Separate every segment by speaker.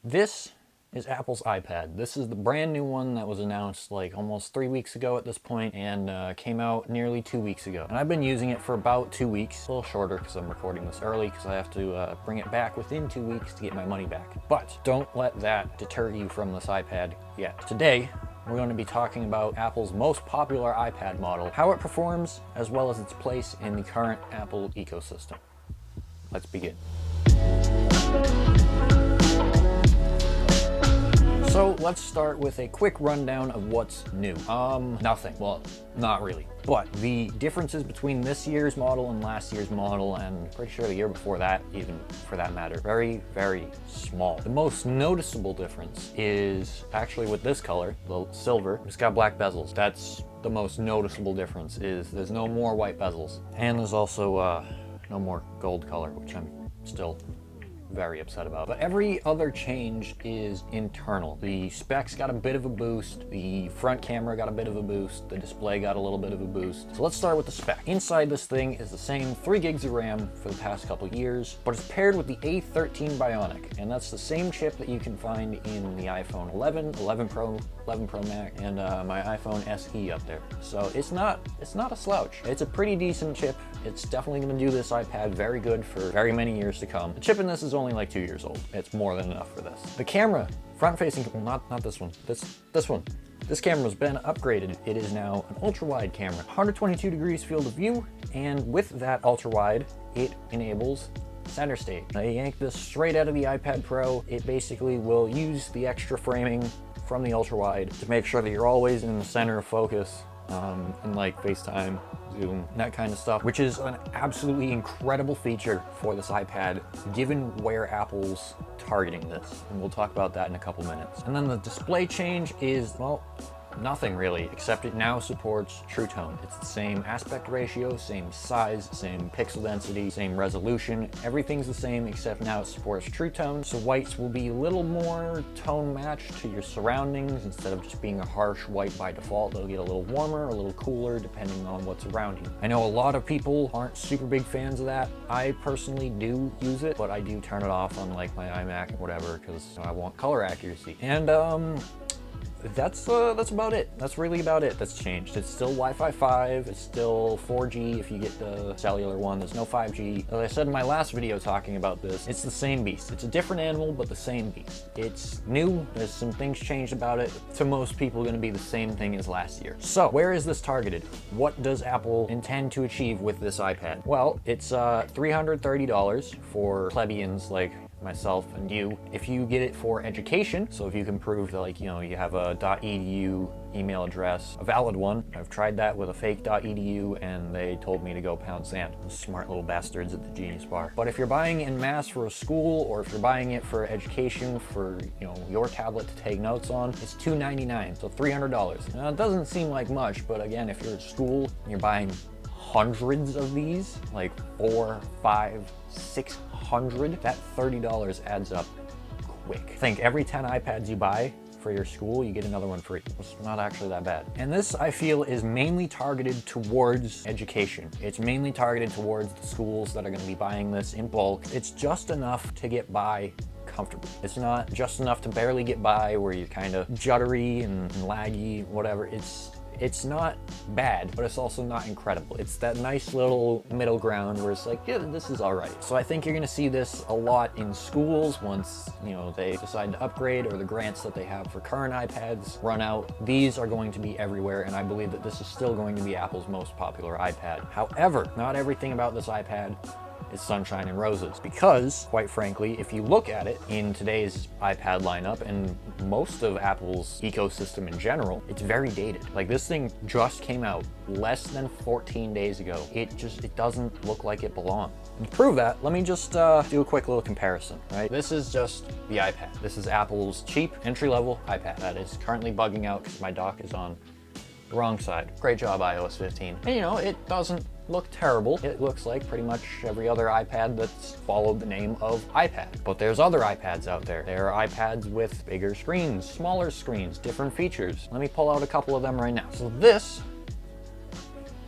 Speaker 1: This is Apple's iPad. This is the brand new one that was announced like almost 3 weeks ago at this point, and came out nearly 2 weeks ago. And I've been using it for about 2 weeks, a little shorter because I'm recording this early because I have to bring it back within 2 weeks to get my money back. But don't let that deter you from this iPad yet. Today, we're going to be talking about Apple's most popular iPad model, how it performs, as well as its place in the current Apple ecosystem. Let's begin. So let's start with a quick rundown of what's new. Nothing. Well, not really. But the differences between this year's model and last year's model, and pretty sure the year before that, even for that matter, very, very small. The most noticeable difference is actually with this color, the silver. It's got black bezels. That's the most noticeable difference, is there's no more white bezels. And there's also no more gold color, which I'm still very upset about. But every other change is internal. The specs got a bit of a boost, the front camera got a bit of a boost, the display got a little bit of a boost. So let's start with the spec. Inside this thing is the same 3 gigs of RAM for the past couple of years, but it's paired with the A13 Bionic, and that's the same chip that you can find in the iPhone 11, 11 Pro, 11 Pro Max, and my iPhone SE up there. So it's not a slouch. It's a pretty decent chip. It's definitely going to do this iPad very good for very many years to come. The chip in this is only like 2 years old. It's more than enough for this. The camera, front-facing, well, not this one. This one. This camera's been upgraded. It is now an ultra-wide camera, 122 degrees field of view, and with that ultra-wide, it enables center stage. I yanked this straight out of the iPad Pro. It basically will use the extra framing from the ultra-wide to make sure that you're always in the center of focus, and like FaceTime, Zoom, that kind of stuff, which is an absolutely incredible feature for this iPad, given where Apple's targeting this. And we'll talk about that in a couple minutes. And then the display change is, well, nothing really, except it now supports True Tone. It's the same aspect ratio, same size, same pixel density, same resolution. Everything's the same, except now it supports True Tone. So whites will be a little more tone matched to your surroundings. Instead of just being a harsh white by default, they'll get a little warmer, a little cooler, depending on what's around you. I know a lot of people aren't super big fans of that. I personally do use it, but I do turn it off on like my iMac or whatever, because I want color accuracy. And that's about it. That's really about it that's changed. It's still Wi-Fi 5, it's still 4G if you get the cellular one. There's no 5G. As I said in my last video talking about this, it's the same beast. It's a different animal, but the same beast. It's new, there's some things changed about it. To most people, gonna be the same thing as last year. So, where is this targeted? What does Apple intend to achieve with this iPad? Well, it's $330 for plebeians like myself and you. If you get it for education, so if you can prove that, like, you know, you have a .edu email address, a valid one. I've tried that with a fake .edu and they told me to go pound sand. Smart little bastards at the Genius Bar. But if you're buying en masse for a school, or if you're buying it for education, for, you know, your tablet to take notes on, it's $299, so $300. Now, it doesn't seem like much, but again, if you're at school and you're buying hundreds of these, like 4, 5, 600, that $30 adds up quick. Think every 10 iPads you buy for your school, you get another one free. It's not actually that bad. And this, I feel, is mainly targeted towards education. It's mainly targeted towards the schools that are going to be buying this in bulk. It's just enough to get by comfortably. It's not just enough to barely get by where you're kind of juddery and laggy, whatever. It's not bad, but it's also not incredible. It's that nice little middle ground where it's like, yeah, this is all right. So I think you're gonna see this a lot in schools once, you know, they decide to upgrade, or the grants that they have for current iPads run out. These are going to be everywhere, and I believe that this is still going to be Apple's most popular iPad. However, not everything about this iPad is sunshine and roses, because, quite frankly, if you look at it in today's iPad lineup and most of Apple's ecosystem in general, it's very dated. Like, this thing just came out less than 14 days ago. It doesn't look like it belongs. And to prove that, let me just do a quick little comparison, right? This is just the iPad. This is Apple's cheap entry-level iPad that is currently bugging out because my dock is on the wrong side. Great job, iOS 15. And you know, it doesn't look terrible. It looks like pretty much every other iPad that's followed the name of iPad. But there's other iPads out there. There are iPads with bigger screens, smaller screens, different features. Let me pull out a couple of them right now. So this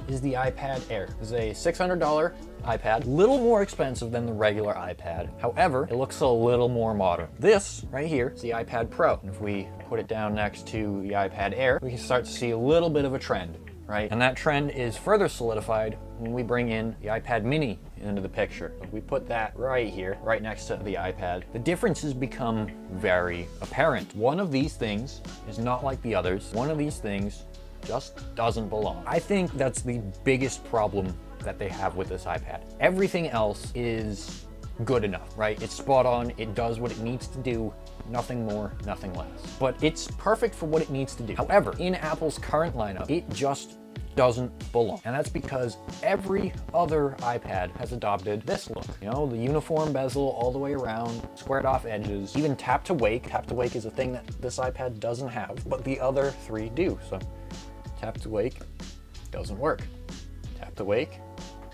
Speaker 1: is the iPad Air. This is a $600 iPad, a little more expensive than the regular iPad. However, it looks a little more modern. This right here is the iPad Pro. And if we put it down next to the iPad Air, we can start to see a little bit of a trend, right? And that trend is further solidified when we bring in the iPad Mini into the picture. If we put that right here, right next to the iPad, the differences become very apparent. One of these things is not like the others. One of these things just doesn't belong. I think that's the biggest problem that they have with this iPad. Everything else is good enough, right? It's spot on, it does what it needs to do, nothing more, nothing less. But it's perfect for what it needs to do. However, in Apple's current lineup, it just doesn't belong. And that's because every other iPad has adopted this look. You know, the uniform bezel all the way around, squared off edges, even tap to wake. Tap to wake is a thing that this iPad doesn't have, but the other three do. So tap to wake doesn't work. Tap to wake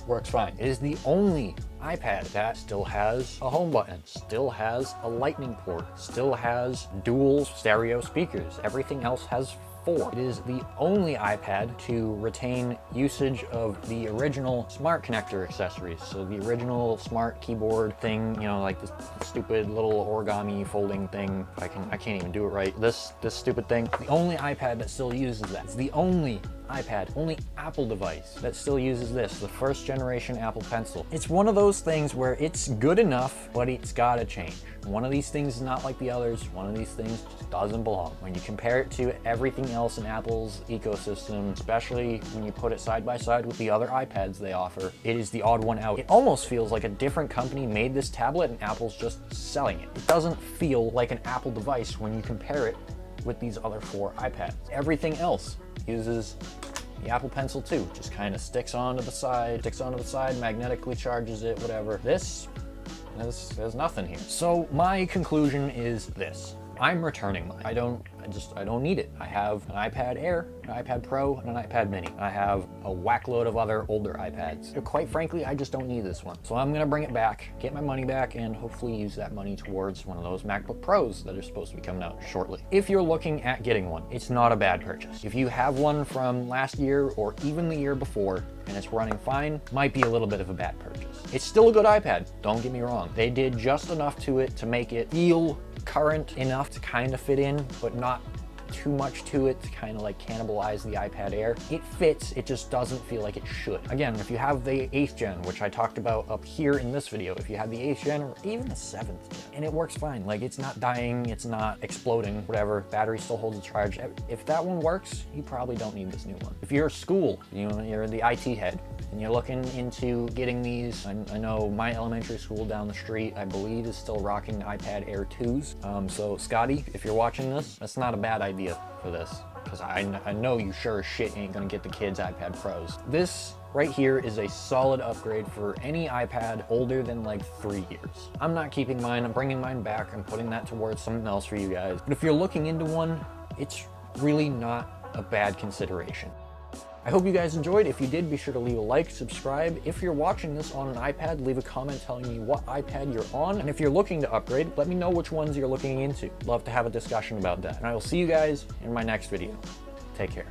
Speaker 1: works fine. It is the only iPad that still has a home button, still has a lightning port, still has dual stereo speakers. Everything else has 4. It is the only iPad to retain usage of the original smart connector accessories. So the original smart keyboard thing, you know, like this stupid little origami folding thing. I can't even do it right. This stupid thing. The only iPad that still uses that. It's the only iPad, only Apple device that still uses this, the first generation Apple Pencil. It's one of those things where it's good enough, but it's gotta change. One of these things is not like the others. One of these things just doesn't belong. When you compare it to everything else in Apple's ecosystem, especially when you put it side by side with the other iPads they offer, it is the odd one out. It almost feels like a different company made this tablet and Apple's just selling it. It doesn't feel like an Apple device when you compare it with these other 4 iPads. Everything else uses the Apple Pencil too. Just kind of sticks onto the side, magnetically charges it, whatever. There's nothing here. So my conclusion is this. I'm returning mine. I don't need it. I have an iPad Air, an iPad Pro, and an iPad Mini. I have a whack load of other older iPads. Quite frankly, I just don't need this one. So I'm gonna bring it back, get my money back, and hopefully use that money towards one of those MacBook Pros that are supposed to be coming out shortly. If you're looking at getting one, it's not a bad purchase. If you have one from last year or even the year before, and it's running fine, might be a little bit of a bad purchase. It's still a good iPad, don't get me wrong. They did just enough to it to make it feel current enough to kind of fit in, but not too much to it to kind of like cannibalize the iPad Air. It fits, it just doesn't feel like it should. Again, if you have the 8th gen, which I talked about up here in this video, if you have the 8th gen or even the 7th gen, and it works fine, like it's not dying, it's not exploding, whatever, battery still holds its charge. If that one works, you probably don't need this new one. If you're a school, you know, you're the IT head, and you're looking into getting these, I know my elementary school down the street, I believe, is still rocking iPad Air 2s. So Scotty, if you're watching this, that's not a bad idea for this, because I know you sure as shit ain't gonna get the kids iPad Pros. This right here is a solid upgrade for any iPad older than like 3 years. I'm not keeping mine, I'm bringing mine back, I'm putting that towards something else for you guys. But if you're looking into one, it's really not a bad consideration. I hope you guys enjoyed. If you did, be sure to leave a like, subscribe. If you're watching this on an iPad, leave a comment telling me what iPad you're on. And if you're looking to upgrade, let me know which ones you're looking into. Love to have a discussion about that. And I will see you guys in my next video. Take care.